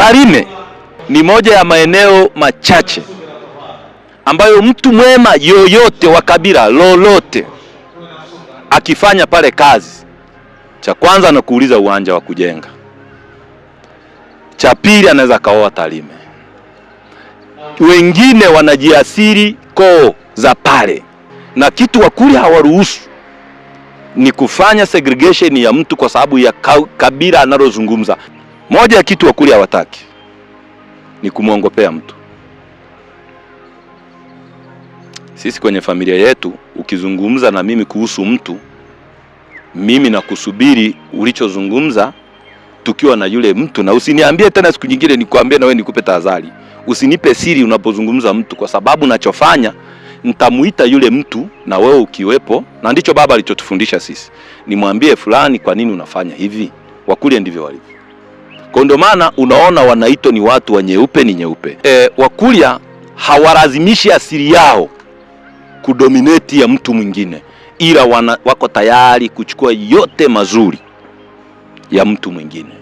Tarime ni moja ya maeneo machache ambayo mtu mwema yoyote wa kabila lolote akifanya pale kazi, cha kwanza anakuuliza uwanja wa kujenga, cha pili anaweza kaoa Tarime. Wengine wanajiasiri koo za pale, na kitu Wakurya hawaruhusu ni kufanya segregation ya mtu kwa sababu ya kabila analozungumza. Moja ya kitu Wakurya hawataki ni kumwongopea mtu. Sisi kwenye familia yetu ukizungumza na mimi kuhusu mtu, mimi na kusubiri ulichozungumza tukiwa na yule mtu, na usiniambie tena siku nyingine nikwambie na wewe nikupe tahadhari. Usinipe siri unapozungumza mtu, kwa sababu nachofanya nitamuita yule mtu na wewe ukiwepo, na ndicho baba alichotufundisha sisi. Nimwambie fulani kwa nini unafanya hivi. Wakurya ndivyo walivyo. Kwa ndio maana unaona wanaitwa ni watu wa nyeupe ni nyeupe. Wakurya hawalazimishi asili yao kudominate ya mtu mwingine, ila wako tayari kuchukua yote mazuri ya mtu mwingine.